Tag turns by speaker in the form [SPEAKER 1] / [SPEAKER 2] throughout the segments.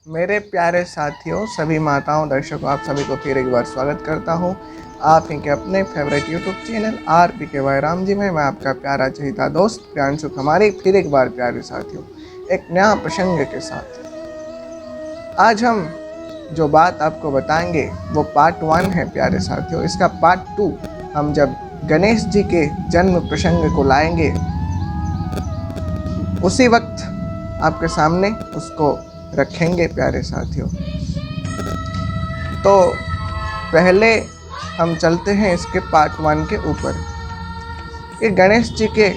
[SPEAKER 1] मेरे प्यारे साथियों, सभी माताओं, दर्शकों, आप सभी को फिर एक बार स्वागत करता हूं आप ही के अपने favourite YouTube channel RPKY Ram ji में। मैं आपका प्यारा चहेता दोस्त प्रियांशु खमारी फिर एक बार प्यारे साथियों एक नया प्रसंग के साथ। आज हम जो बात आपको बताएंगे वो पार्ट 1 है प्यारे साथियों। इसका पार्ट 2 हम जब गणेश जी के जन्म प्रसंग को लाएंगे उसी वक्त आपके सामने उसको रखेंगे प्यारे साथियों। तो पहले हम चलते हैं इसके पार्ट 1 के ऊपर। ये गणेश जी के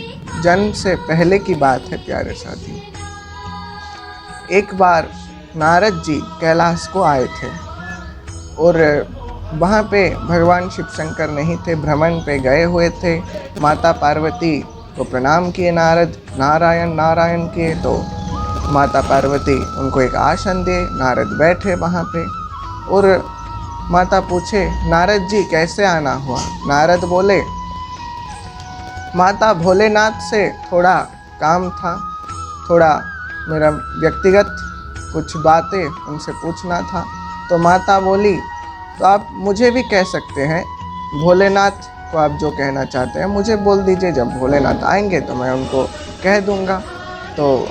[SPEAKER 1] जन्म से पहले की बात है प्यारे साथियों। एक बार नारद जी कैलाश को आए थे और वहाँ पे भगवान शिव शंकर नहीं थे, भ्रमण पे गए हुए थे। माता पार्वती को प्रणाम किए नारद, नारायण नारायण किए। तो माता पार्वती उनको एक आसन दे, नारद बैठे वहाँ पे और माता पूछे नारद जी कैसे आना हुआ। नारद बोले माता भोलेनाथ से थोड़ा काम था, थोड़ा मेरा व्यक्तिगत कुछ बातें उनसे पूछना था। तो माता बोली तो आप मुझे भी कह सकते हैं, भोलेनाथ को आप जो कहना चाहते हैं मुझे बोल दीजिए, जब भोलेनाथ आएंगे तो मैं उनको कह दूंगा। तो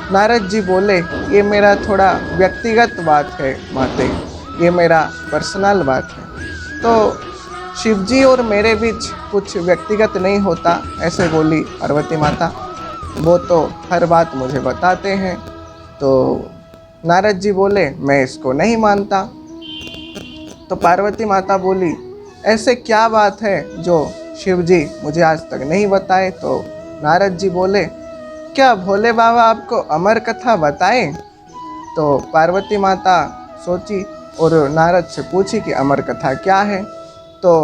[SPEAKER 1] नारद जी बोले ये मेरा थोड़ा व्यक्तिगत बात है माते, ये मेरा पर्सनल बात है। तो शिव जी और मेरे बीच कुछ व्यक्तिगत नहीं होता, ऐसे बोली पार्वती माता। वो तो हर बात मुझे बताते हैं। तो नारद जी बोले मैं इसको नहीं मानता। तो पार्वती माता बोली ऐसे क्या बात है जो शिव जी मुझे आज तक नहीं बताए। तो नारद जी बोले क्या भोले बाबा आपको अमर कथा बताएं। तो पार्वती माता सोची और नारद से पूछी कि अमर कथा क्या है। तो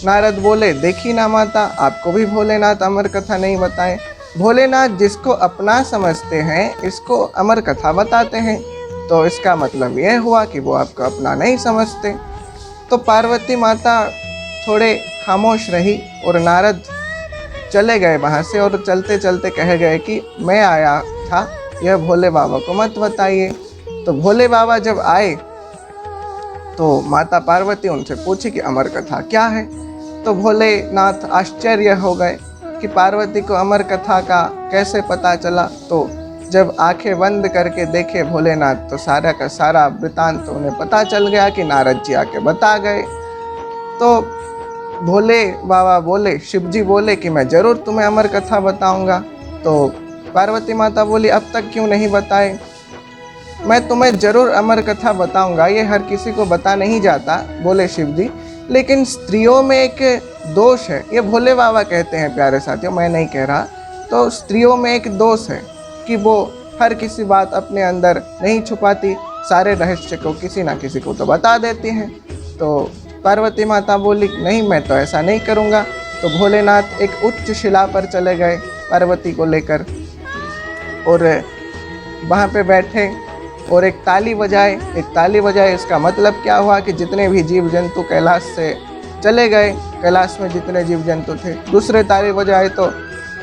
[SPEAKER 1] नारद बोले देखी ना माता, आपको भी भोलेनाथ अमर कथा नहीं बताए। भोलेनाथ जिसको अपना समझते हैं इसको अमर कथा बताते हैं, तो इसका मतलब यह हुआ कि वो आपको अपना नहीं समझते। तो पार्वती माता थोड़े खामोश रही और नारद चले गए वहाँ से और चलते चलते कह गए कि मैं आया था, यह भोले बाबा को मत बताइए। तो भोले बाबा जब आए तो माता पार्वती उनसे पूछी कि अमर कथा क्या है। तो भोलेनाथ आश्चर्य हो गए कि पार्वती को अमर कथा का कैसे पता चला। तो जब आंखें बंद करके देखे भोलेनाथ तो सारा का सारा वृतांत तो उन्हें पता चल गया कि नारद जी आके बता गए। तो भोले बाबा बोले, शिव जी बोले कि मैं ज़रूर तुम्हें अमर कथा बताऊंगा। तो पार्वती माता बोली अब तक क्यों नहीं बताए। मैं तुम्हें ज़रूर अमर कथा बताऊंगा, ये हर किसी को बता नहीं जाता, बोले शिव जी। लेकिन स्त्रियों में एक दोष है, ये भोले बाबा कहते हैं प्यारे साथियों, मैं नहीं कह रहा। तो स्त्रियों में एक दोष है कि वो हर किसी बात अपने अंदर नहीं छुपाती, सारे रहस्य को किसी ना किसी को तो बता देती हैं। तो पार्वती माता बोली नहीं मैं तो ऐसा नहीं करूँगा। तो भोलेनाथ एक उच्च शिला पर चले गए पार्वती को लेकर और वहाँ पे बैठे और एक ताली बजाए। एक ताली बजाए इसका मतलब क्या हुआ कि जितने भी जीव जंतु कैलाश से चले गए, कैलाश में जितने जीव जंतु थे, दूसरे ताली बजाए तो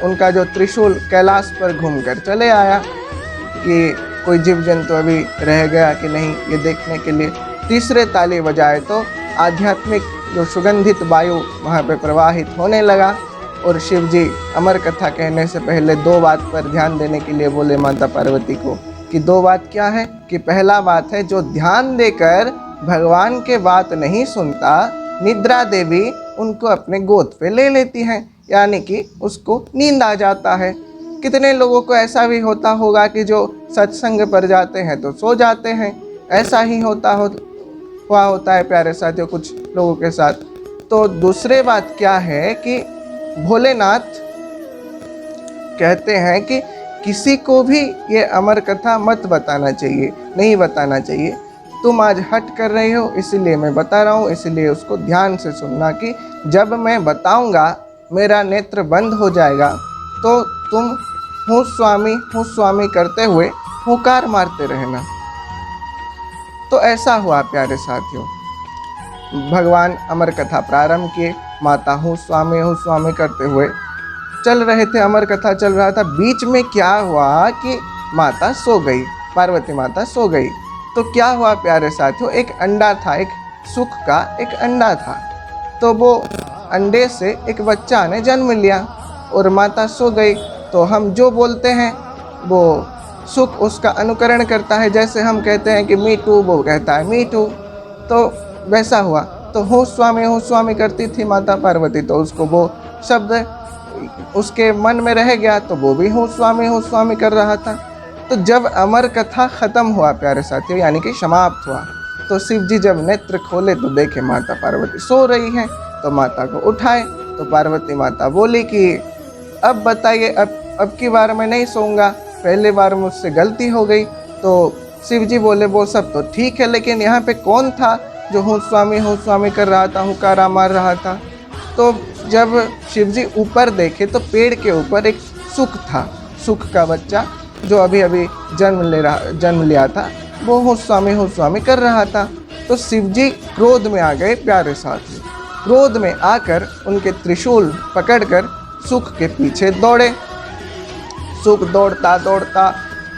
[SPEAKER 1] उनका जो त्रिशूल कैलाश पर घूम कर चले आया कि कोई जीव जंतु अभी रह गया कि नहीं, ये देखने के लिए। तीसरे ताली बजाए तो आध्यात्मिक जो सुगंधित वायु वहाँ पे प्रवाहित होने लगा। और शिव जी अमर कथा कहने से पहले दो बात पर ध्यान देने के लिए बोले माता पार्वती को कि दो बात क्या है कि पहला बात है जो ध्यान देकर भगवान के बात नहीं सुनता, निद्रा देवी उनको अपने गोद पे ले लेती हैं, यानी कि उसको नींद आ जाता है। कितने लोगों को ऐसा भी होता होगा कि जो सत्संग पर जाते हैं तो सो जाते हैं, ऐसा ही हुआ होता है प्यारे साथियों कुछ लोगों के साथ। तो दूसरी बात क्या है कि भोलेनाथ कहते हैं कि किसी को भी ये अमर कथा मत बताना चाहिए, नहीं बताना चाहिए। तुम आज हट कर रही हो इसीलिए मैं बता रहा हूँ, इसलिए उसको ध्यान से सुनना कि जब मैं बताऊँगा मेरा नेत्र बंद हो जाएगा तो तुम हूँ स्वामी करते हुए हुंकार मारते रहना। तो ऐसा हुआ प्यारे साथियों। भगवान अमर कथा प्रारंभ किए, माता हूँ स्वामी करते हुए चल रहे थे, अमर कथा चल रहा था। बीच में क्या हुआ कि माता सो गई, पार्वती माता सो गई। तो क्या हुआ प्यारे साथियों, एक अंडा था, एक सुख का एक अंडा था। तो वो अंडे से एक बच्चा ने जन्म लिया और माता सो गई। तो हम जो बोलते हैं वो सुख उसका अनुकरण करता है। जैसे हम कहते हैं कि मी टू, वो कहता है मी टू। तो वैसा हुआ। तो हो स्वामी करती थी माता पार्वती, तो उसको वो शब्द उसके मन में रह गया, तो वो भी हो स्वामी कर रहा था। तो जब अमर कथा ख़त्म हुआ प्यारे साथियों, यानी कि समाप्त हुआ, तो शिव जी जब नेत्र खोले तो देखे माता पार्वती सो रही हैं। तो माता को उठाए तो पार्वती माता बोली कि अब बताइए, अब की बार मैं नहीं सोऊंगा, पहले बार मुझसे गलती हो गई। तो शिव जी बोले वो सब तो ठीक है, लेकिन यहाँ पे कौन था जो हूँ स्वामी कर रहा था, हुक्कारा मार रहा था। तो जब शिव जी ऊपर देखे तो पेड़ के ऊपर एक सुख था, सुख का बच्चा जो अभी अभी जन्म लिया था, वो हो स्वामी कर रहा था। तो शिव जी क्रोध में आ गए प्यारे साथी। क्रोध में आकर उनके त्रिशूल पकड़कर सुख के पीछे दौड़े। सुख दौड़ता दौड़ता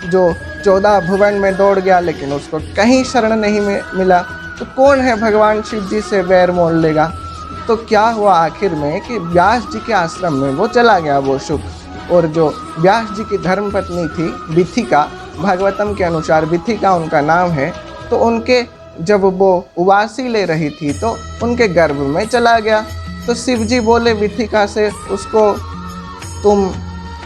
[SPEAKER 1] जो 14 भुवन में दौड़ गया, लेकिन उसको कहीं शरण नहीं मिला। तो कौन है भगवान शिव जी से वैर मोल लेगा। तो क्या हुआ आखिर में कि व्यास जी के आश्रम में वो चला गया वो सुख। और जो व्यास जी की धर्मपत्नी थी विथिका, भागवतम के अनुसार विथिका उनका नाम है, तो उनके जब वो उवासी ले रही थी तो उनके गर्भ में चला गया। तो शिव जी बोले विथिका से, उसको तुम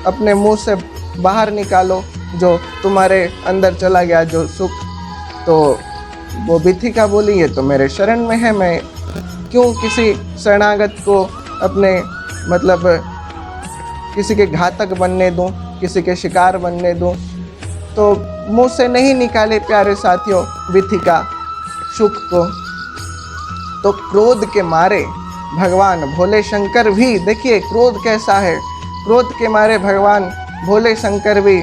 [SPEAKER 1] अपने मुंह से बाहर निकालो, जो तुम्हारे अंदर चला गया जो सुख। तो वो विथिका बोली ये तो मेरे शरण में है, मैं क्यों किसी शरणागत को अपने मतलब किसी के घातक बनने दूं, किसी के शिकार बनने दूं। तो मुंह से नहीं निकाले प्यारे साथियों विथिका सुख को। तो क्रोध के मारे भगवान भोले शंकर भी, देखिए क्रोध कैसा है, क्रोध के मारे भगवान भोले शंकर भी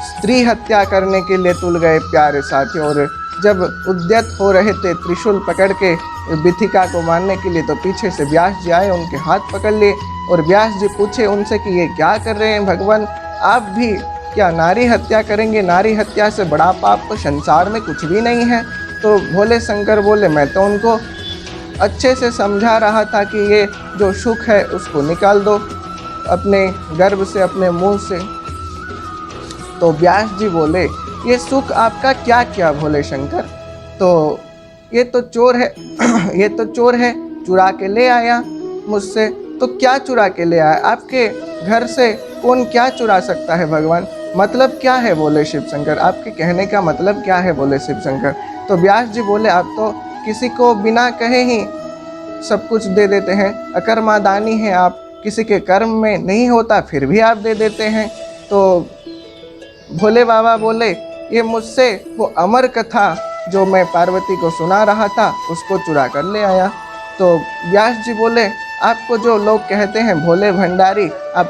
[SPEAKER 1] स्त्री हत्या करने के लिए तुल गए प्यारे साथियों। और जब उद्यत हो रहे थे त्रिशूल पकड़ के विथिका को मारने के लिए, तो पीछे से व्यास जी आए, उनके हाथ पकड़ लिए और व्यास जी पूछे उनसे कि ये क्या कर रहे हैं भगवान, आप भी क्या नारी हत्या करेंगे? नारी हत्या से बड़ा पाप तो संसार में कुछ भी नहीं है। तो भोले शंकर बोले मैं तो उनको अच्छे से समझा रहा था कि ये जो सुख है उसको निकाल दो अपने गर्भ से, अपने मुंह से। तो व्यास जी बोले ये सुख आपका क्या किया भोले शंकर? तो ये तो चोर है ये तो चोर है, चुरा के ले आया मुझसे। तो क्या चुरा के ले आया? आपके घर से कौन क्या चुरा सकता है भगवान? मतलब क्या है बोले शिव शंकर, आपके कहने का मतलब क्या है बोले शिव शंकर? तो व्यास जी बोले आप तो किसी को बिना कहे ही सब कुछ दे देते हैं, अकर्मादानी हैं आप, किसी के कर्म में नहीं होता फिर भी आप दे देते हैं। तो भोले बाबा बोले ये मुझसे वो अमर कथा जो मैं पार्वती को सुना रहा था उसको चुरा कर ले आया। तो व्यास जी बोले आपको जो लोग कहते हैं भोले भंडारी, आप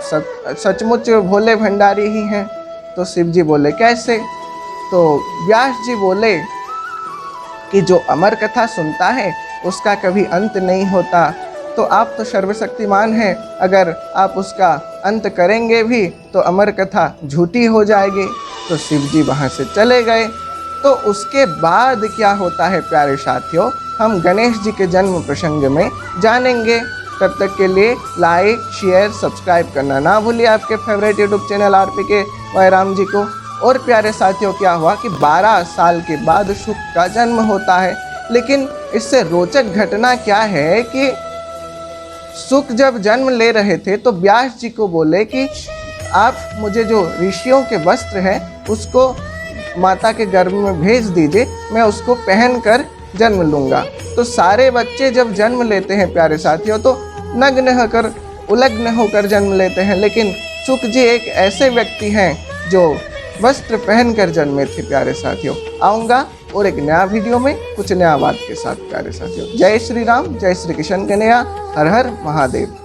[SPEAKER 1] सचमुच भोले भंडारी ही हैं। तो शिव जी बोले कैसे? तो व्यास जी बोले कि जो अमर कथा सुनता है उसका कभी अंत नहीं होता। तो आप तो सर्वशक्तिमान हैं, अगर आप उसका अंत करेंगे भी तो अमर कथा झूठी हो जाएगी। तो शिव जी वहाँ से चले गए। तो उसके बाद क्या होता है प्यारे साथियों, हम गणेश जी के जन्म प्रसंग में जानेंगे। तब तक के लिए लाइक शेयर सब्सक्राइब करना ना भूलिए आपके फेवरेट यूट्यूब चैनल RPK वायराम जी को। और प्यारे साथियों क्या हुआ कि 12 साल के बाद सुख का जन्म होता है। लेकिन इससे रोचक घटना क्या है कि सुख जब जन्म ले रहे थे तो व्यास जी को बोले कि आप मुझे जो ऋषियों के वस्त्र हैं उसको माता के गर्भ में भेज दीजिए, मैं उसको पहनकर जन्म लूँगा। तो सारे बच्चे जब जन्म लेते हैं प्यारे साथियों तो नग्न होकर उलग्न होकर जन्म लेते हैं, लेकिन सुख जी एक ऐसे व्यक्ति हैं जो वस्त्र पहनकर जन्मे थे प्यारे साथियों। आऊँगा और एक नया वीडियो में कुछ नया बात के साथ प्यारे साथियों। जय श्री राम, जय श्री कृष्ण कन्हैया, हर हर महादेव।